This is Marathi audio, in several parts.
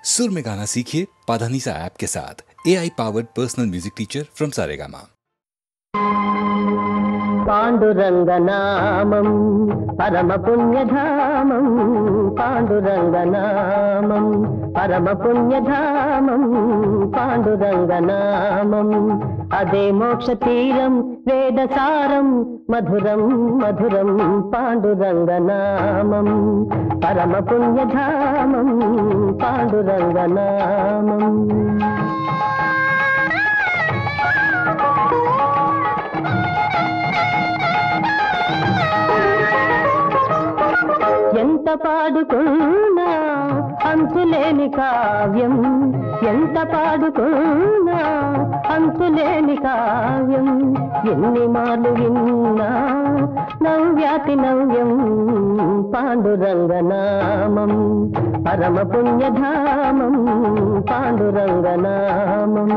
सुर में गाना सीखिए पाधानीसा ऐप के साथ। AI powered personal music teacher from Saregama. पांडुरंगनामं परम पुण्यधामं पांडुरंगनामं परम पुण्यधामं पांडुरंगनामं अदे मोक्षतीरं वेदसारं मधुरं मधुरं पांडुरंगनामं परम पुण्यधामं पांडुरंगनामं। ఎంత పాడుకున్నా అంతులేని కావ్యం, ఎంత పాడుకున్నా అంతులేని కావ్యం, ఎన్ని మార్లు విన్నా నవ్యాతి నవ్యం పాండురంగనామం పరమ పుణ్యధామం పాండురంగనామం।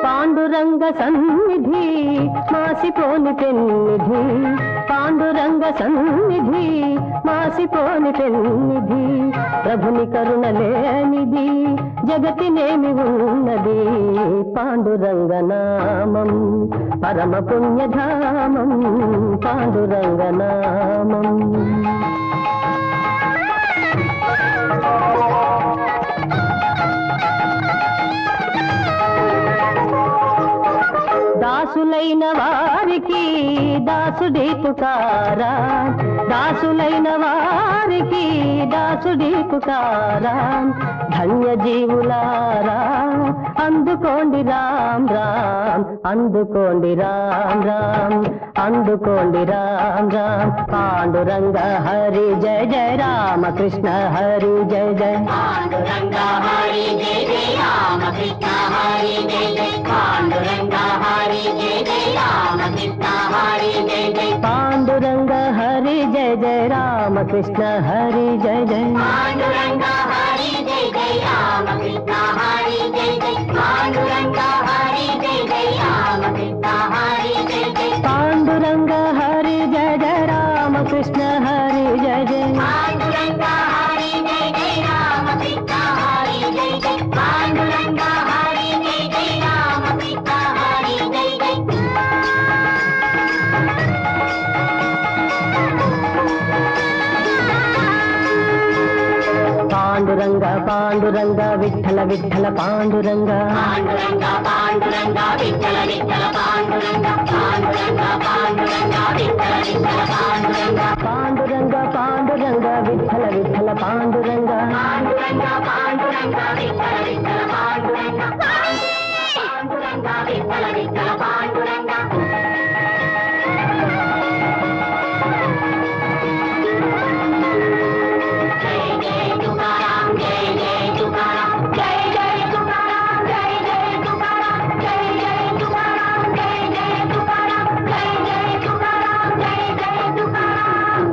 పాండురంగ సన్నిధి మాసిపోని పెన్నిధి, పాండురంగ సన్నిధి మాసిపోని పెన్నిధి, ప్రభుని కరుణ లేనిది జగతినేమి ఉన్నది పాండురంగనామం పరమ పుణ్యధామం పాండురంగనామం। దాసులైన వారికి దాసుడి పుకారా, దాసులైన వారికి దాసుడి పుకారా, ధన్య జీవులారా అందుకోండి రామ్ రామ్, అందుకోండి రామ్ రామ్, అందుకోండి రామ్ రామ్। పాండురంగ హరి జయ జయ రామకృష్ణ హరి జయ జయ, పాండురంగ హరి జయ జయ రామకృష్ణ హరి జయ జయ, పాండురంగ హరి జయ జయ రామకృష్ణ హరి జయ జయ, పాండురంగ హరి జయ జయ రామకృష్ణ హరి జయ జయ, పాండురంగ హరి జయ జయ రామకృష్ణ హరి జయ జయ, పాండురంగ హరి జయ జయ రామకృష్ణ హరి జయ జయ, పాండురంగ హరి జయ జయ రామకృష్ణ హరి జయ జయ, పాండురంగ హరి జయ జయ రామకృష్ణ హరి జయ జయ, పాండురంగ హరి జయ జయ రామకృష్ణ హరి జయ జయ। పాండురంగ పాండురంగ విఠల విఠల పాండురంగ, పాండురంగ పాండురంగ విఠల విఠల పాండురంగ, పాండురంగ పాండురంగ విఠల విఠల పాండురంగ, పాండురంగ పాండురంగ విఠల విఠల పాండురంగ, పాండురంగ పాండురంగ విఠల విఠల పాండురంగ, పాండురంగ విఠల విఠల పాండురంగ। జయ జయ తుకారాం జయ జయ తుకారాం, జయ జయ తుకారాం జయ జయ తుకారాం, జయ జయ తుకారాం జయ జయ తుకారాం, జయ జయ తుకారాం జయ జయ తుకారాం।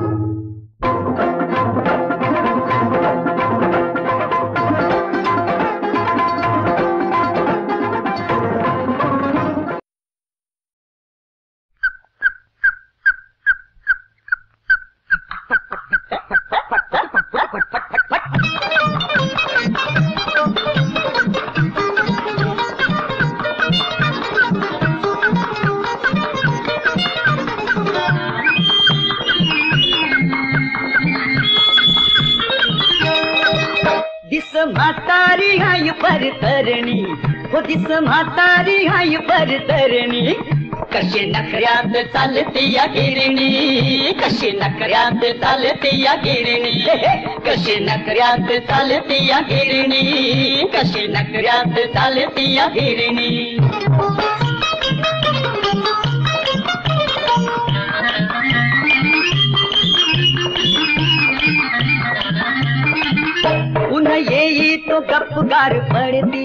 दिस म्हातारी हाय परतरणी, हो दिस म्हातारी हाय परतरणी, कशी नखऱ्यात चालती या गिरणी, कशी नखऱ्यात चालती या गिरणी, कशी नखऱ्यात चालती या गिरणी, कशी नखऱ्यात चालती या गिरणी। उन्हा येई तो गपगार पडती,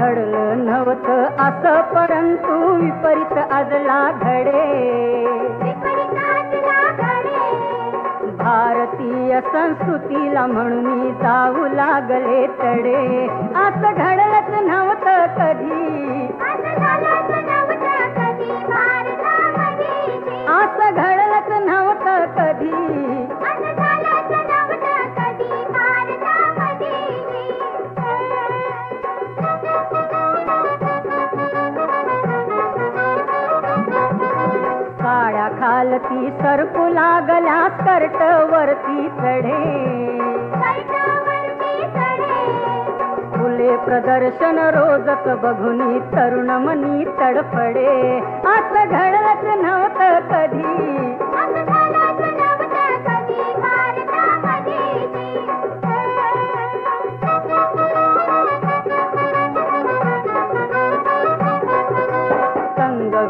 घडलं नव्हतं असं परंतु विपरीत आजला घडे. भारतीय संस्कृतीला म्हणून जाऊ लागले तडे. असं घडलंच नव्हतं कधी, असं घडलंच नव्हतं कधी. साड्या खालती सरकू लागल्या स्कर्ट वरती चढे. फुले प्रदर्शन रोजच बघून तरुण मनी तडफडे. असं घडलंच नव्हतं कधी,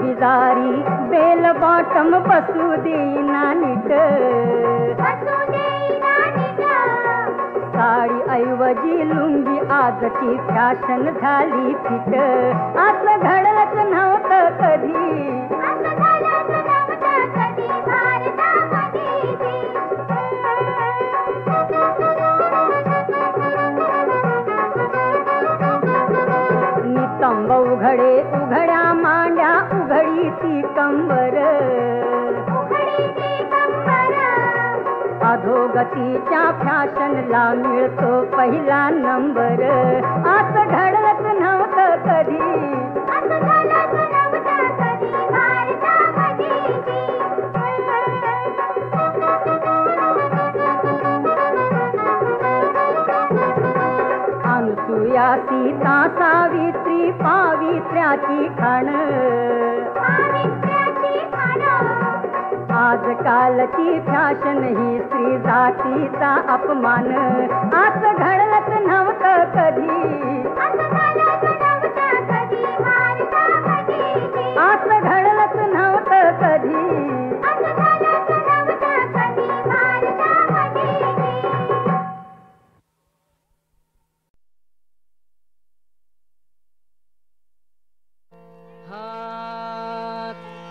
विजारी बेल बॉटम बसू देईना नीट. साडी ऐवजी लुंगी आजची फॅशन झाली फिट. असं घडलंच नव्हतं कधी, नितंब उघडे उघड्या मांड्या उघडी ती कंबर. अधोगतीच्या फॅशनला मिळतो पहिला नंबर. असं घडलंच नव्हतं कधी, अनुसूया सीता सावित्री पावित्र्याची खाण. आजकालची फॅशन ही स्त्री जातीचा अपमान. असं घडलंच नव्हतं कधी, असं घडलंच नव्हतं कधी.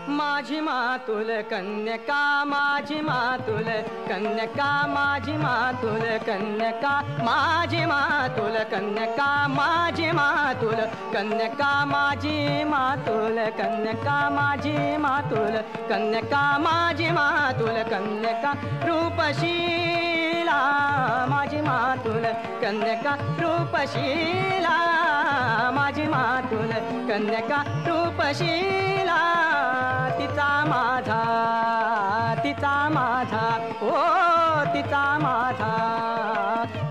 माझी मातुल कन्यका, माझी मातुल कन्यका, माझी मातुल कन्यका, माझी मातुल कन्यका, माझी मातुल कन्यका, माझी मातुल कन्यका, माझी मातुल कन्यका, माझी मातुल कन्यका, रूपशीला माझी मातुल कन्यका, रूपशीला माझी मातुल कन्यका, रूपशीला. तिचा माझा, तिचा माझा, ओ तिचा माझा,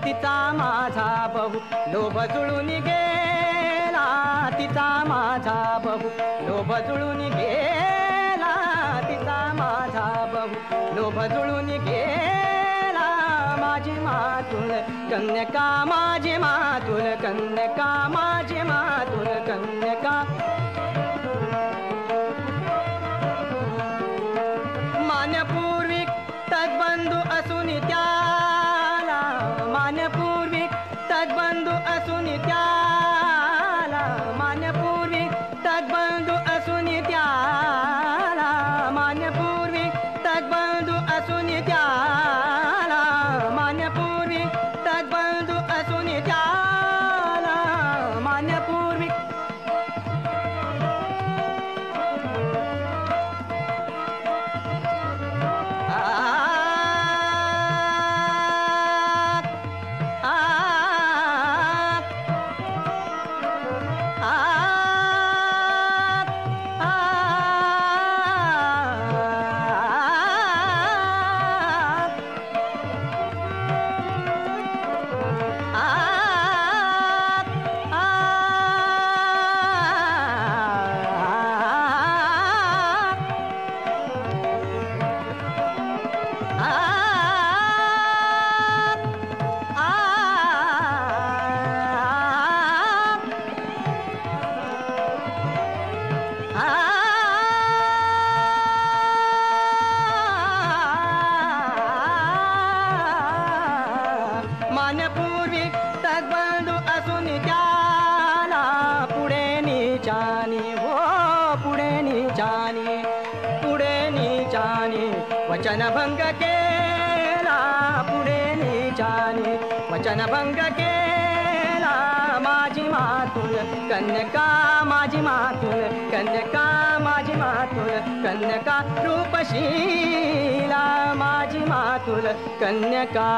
तिचा माझा बहु लोभ जुळून गेला. तिचा माझा बहु लोभ जुळून गेला. तिचा माझा बहु लोभ जुळून गेला. माझी मातुल कन्यका, माझी मातुल कन्यका, माझी मातुल कन्यका. मानपूर्विक तद्बंधू असून त्याला, मानपूर्विक तद्बंधू असून त्याला, मानपूर्विक तद्बंधू असून त्याला, मानपूर्विक तद्बंधू असून त्याला, मानपूर्विक तद्बंधू असून त्याला, मानपूर्विक मानपूर्विक तद्बंधू असून त्याला वचनभंग केला पुढे नीचाने, वचनभंग केला माझी मातुल कन्यका, माझी मातुल कन्यका, माझी मातुल कन्यका, रूपशीला माझी मातुल कन्यका.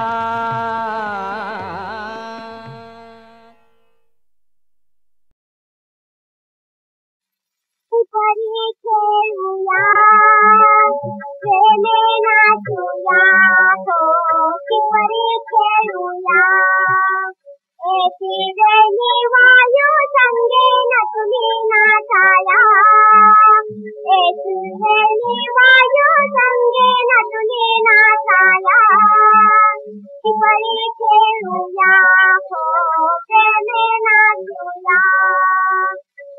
परी खेळूया खेळे नाचूया हो की परी खेळूया एकी वेळी वायू संगे नटुनी नाचाया एकी वेळी वायू संगे नटुनी नाचाया की परी खेळूया हो खेळे नाचूया.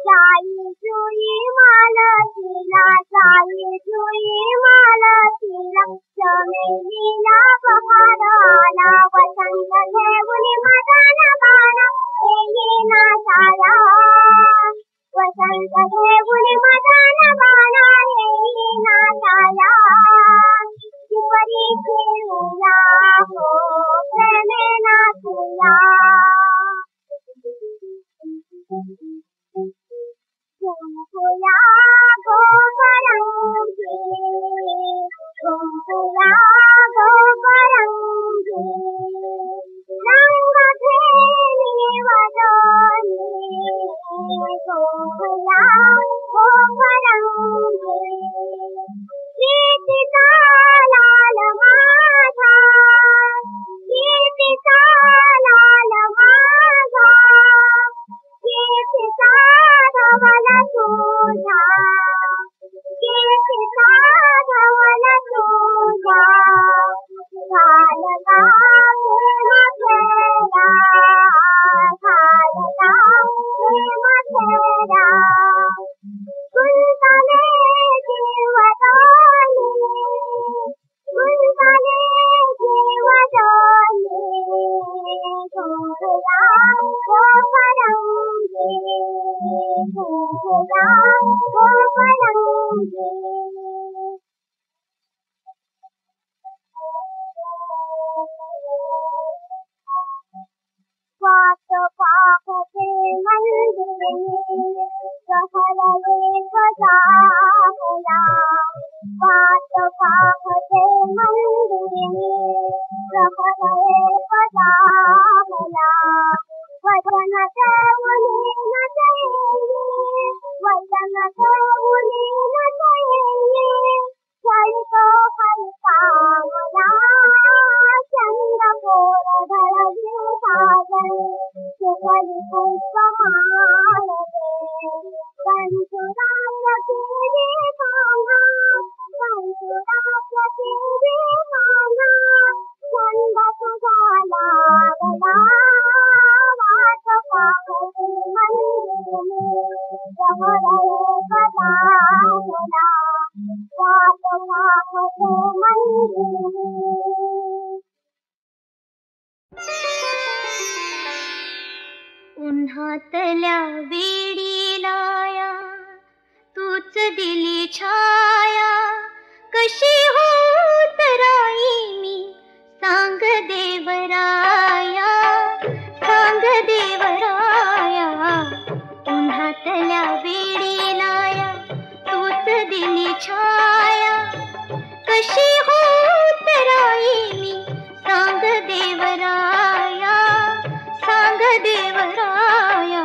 साई जुई मालतीला, साई जुई मालतीला, चमेलीला बहार आला, वसंत घेऊन मदन बाणा येई नाचाया, वसंत घेऊन मदन बाणा येई नाचाया. की परी खेळूया हो खेळे नाचूया. घुमपुया गोपरंगी, घुमपुया गोपरंगी, रंग घेणी वदनी, घुमपुया गोपरंगी. कीर्तीचा लाल माझा, कीर्तीचा लाल माझा, कीर्तीचा धवल तुझा, कीर्तीचा धवल तुझा, घालता प्रेम खेळा, घालता प्रेम खेळा. गुंतले जीवदानी, गुंतले जीवदानी, घुमपुया गोपरंगी, घुमपुया गोपरंगी. वाट पाहते मंदिरी सहल एक जाहला, वाट पाहते मंदिरी सहल एक जाहला. वचन देऊनी न जाईनी, वचन देऊनी न जाईनी, चलितो परिकामना, चंद्रकोर धरली साजन, सुफली पुष्पमाळ दे. पंचुराय केली कान्हा, पंचुराय केली कान्हा, छंद तुझा लागला, वाट पाहते मंदिरी सहल एक जाहला, वाट पाहते मंदिरी. उन्हातल्या वेडीलाया तूच दिली छाया, कशी होत राई मी सांग देवराया, सांग देवराया. उन्हातल्या वेडीलाया तूच दिली छाया, कशी होत राई मी सांग देवराया, सांग देवराया.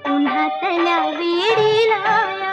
उन्हातल्या वेडीलाया.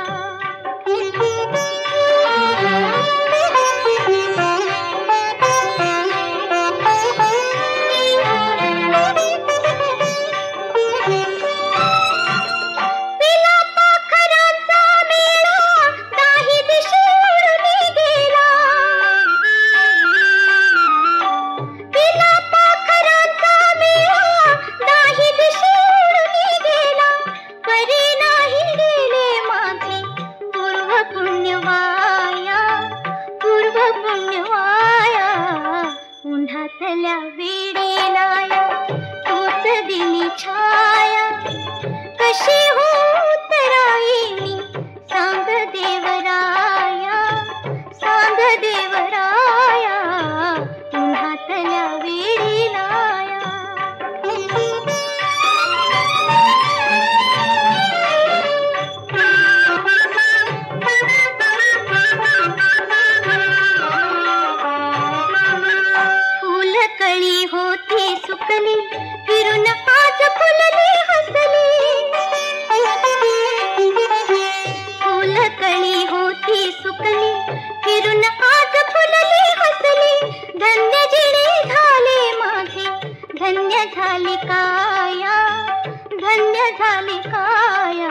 झाली काया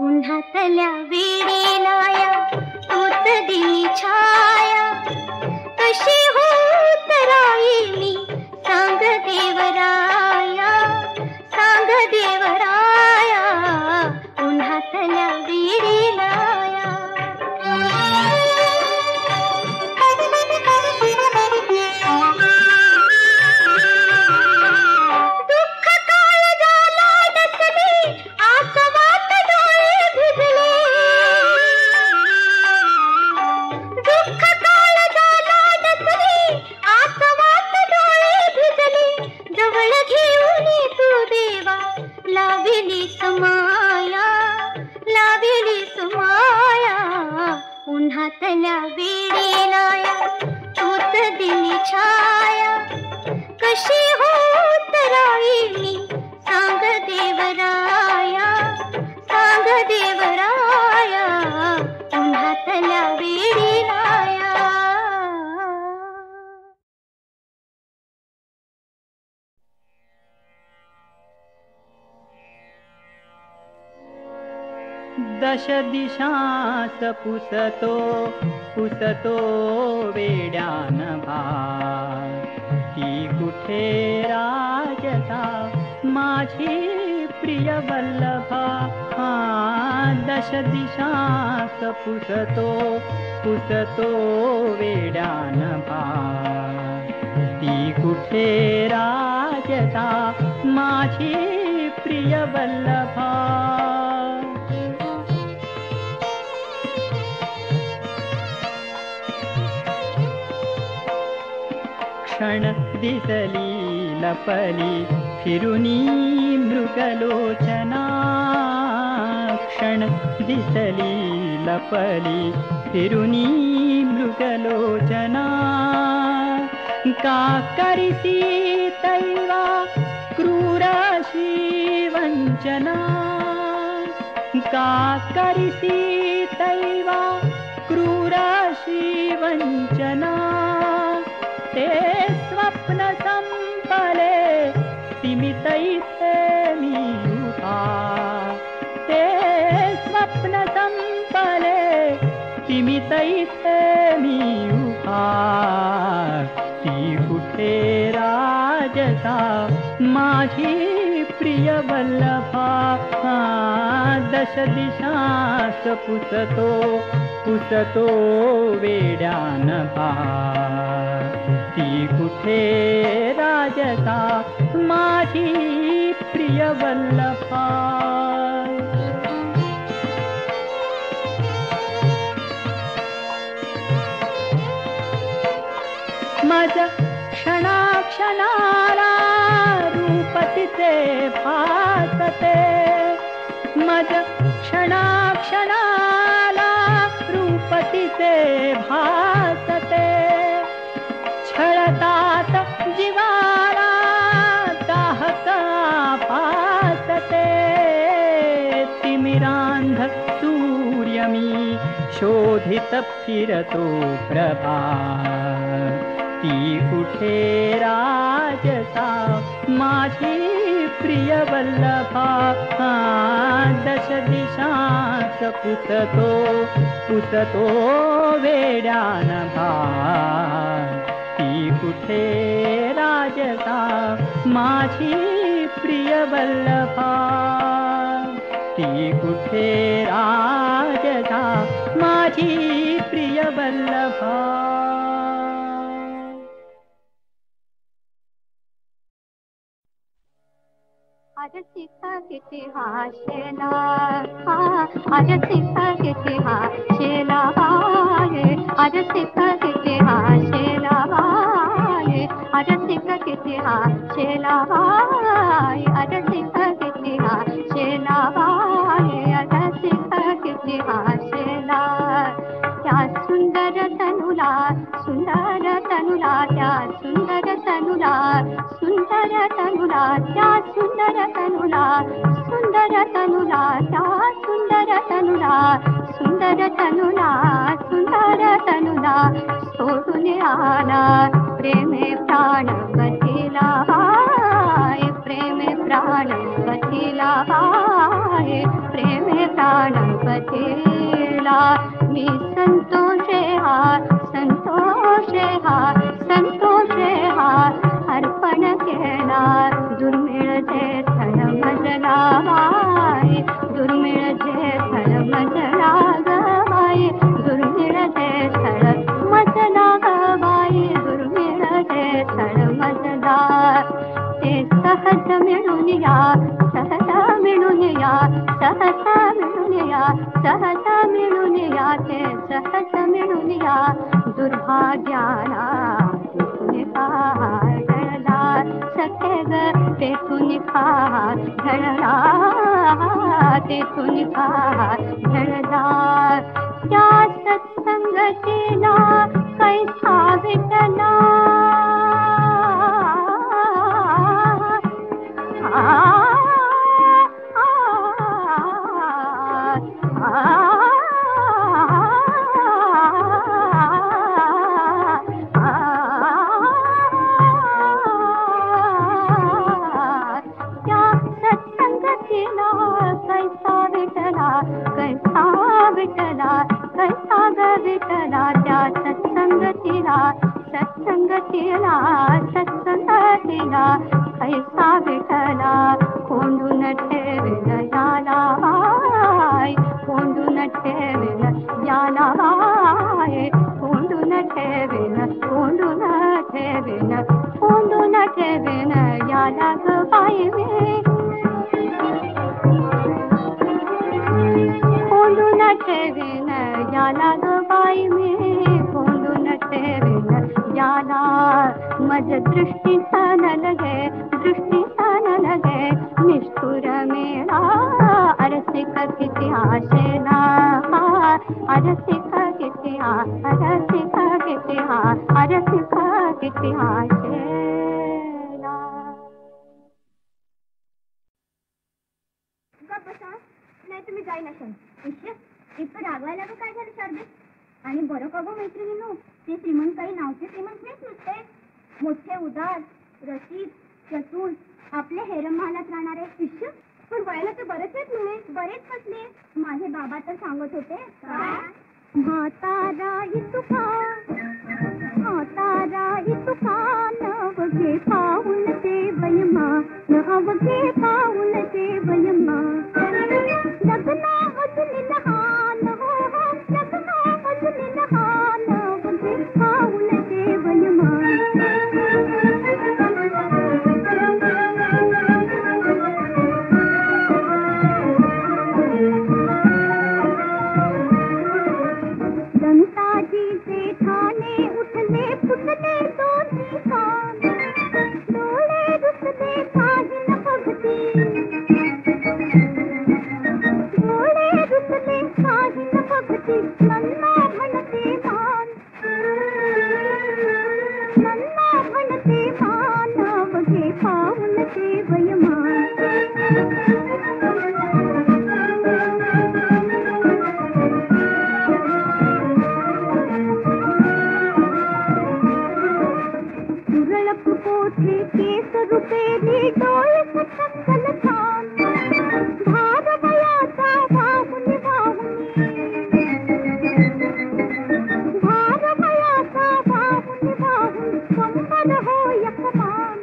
उन्हातल्या वेडीलाया तूच दिली छाया कशी होत राहिली सांग देवराया सांग देवराया उन्हातल्या वेडीलाया दुःख काळ झाला डसले आसवात डोळे भिजले दुःख काळ झाला डसले आसवात डोळे भिजले जवळ घेऊन तू देवा लाविली समाया उन्हातल्या वेडीलाया तूच दिली छाया कशी होत राहिली सांग देवराया उन्हातल्या वेडीलाया दश दिशास पुसतो वेड्यान भार ती कुठे राजता माझी प्रिय वल्लभा दश दिशास पुसतो वेड्यान भार ती कुठे राजता माझी प्रिय वल्लभा क्षण दिसली लपली फिरुनी मृगलोचना क्षण दिसली लपली फिरुनी मृगलोचना का करिसी तैवा क्रूरशी वंचना का करिसी तैवा क्रूरशी वंचना ते स्वप्न संपले सीमितैसे मी उभा ते स्वप्न संपले सीमितैसे मी उभा ती कुठे राजता माझी प्रिय वल्लभा दश दिशास पुसतो वेड्यान भार ती कुठे राजता माझी प्रिय वल्लभा माझा क्षणाक्षणाला रूप तिचे भासते माझा क्षणाक्षणाला रूप तिचे भासते छळतात जीवाला दाहका भासते तिमिरांध सूर्य मी शोधित फिरतो प्रभा ती कुठे राजता माझी प्रिय वल्लभा दश दिशास पुसतो वेड्यान भार ती कुठे राजता माझी प्रिय वल्लभा ती कुठे राजता माझी प्रिय वल्लभा आज सीता किती हाशेला आज सीता किती हाशेला आज सीता किती हाशेला आज सीता किती हाशेला आज सीता किती हाशेला आज सीता किती हाशेला त्या सुंदर तनुला त्या सुंदर तनुला त्या सुंदर तनुला त्या सुंदर तनुला त्या सुंदर तनुला सोडून आला प्रेमे प्राण गतीला प्रेमे प्राण गतीला गेला बाई प्रेमे प्राणपतीला मी संतोषे हा अर्पण केला दुर्मिळ जे स्थळ मजला बाई दुर्मिळ जे स्थळ मजला ग बाई दुर्मिळ जे स्थळ मजला ग बाई दुर्मिळ जे स्थळ मजला ते सहज मिळून या सहसा मिळून या सहसा मिळून या सहसा मिळून या ते सहज मिळून या दुर्भाग्याला ढळला सखे ग तेथून फार ढळला तेथून फार ढळला त्या सत्संगतीला कैसा विटला सत्संगतीला कैसा विठला कोंडून ठेवेल याला बाई कोंडून ठेवेल याला बाई कोंडून ठेवेल कोंडून ठेवेल कोंडून ठेवेल याला ग बाई मी कोंडून ठेवेल याला ग बाई मी कोंडून ठेवेल याला मज दृष्टी सन लगे निष्ठुर मेला अरसिक किती आशेला अरसिक किती अरसिक किती अरसिक किती आशेला बसा नाही तुम्ही जाई नसाल इतकं रागवायला का काय झालं शारदे आणि बरं का गो मैत्रिणींनो ते श्रीमंत काही नावचे श्रीमंत नाहीच नुसते मोठे उदार रसिक चतुर आपले हेरमहालात राहणारे शिष्य पण वयाला तर बरेच आहेत म्हणे बरेच कसले माझे बाबा तर सांगत होते म्हातारा इतुका नवगे पाऊल ते वयमा नवगे पाऊल ते वयमा लग्ना अजून लहान हो लग्ना अजून लहान नवगे पाऊल ते वयमा दंताजीचे ठाणे उठले फुटले दोन्ही कान डोळे रुसले पाहिन भक्ती डोळे रुसले पाहिन भक्ती नन्ना म्हणते मान वगे पाऊल ते वयमान कोठे केस रुपेरी डोळे सटकल छान भार वयाचा वाहुनी भार वयाचा वाहुनी कंबर हो यकमान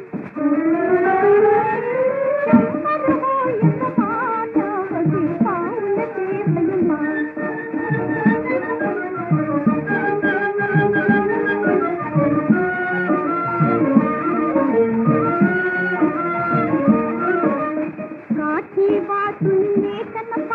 वगे पाऊल ते वयमान वाचून लेखन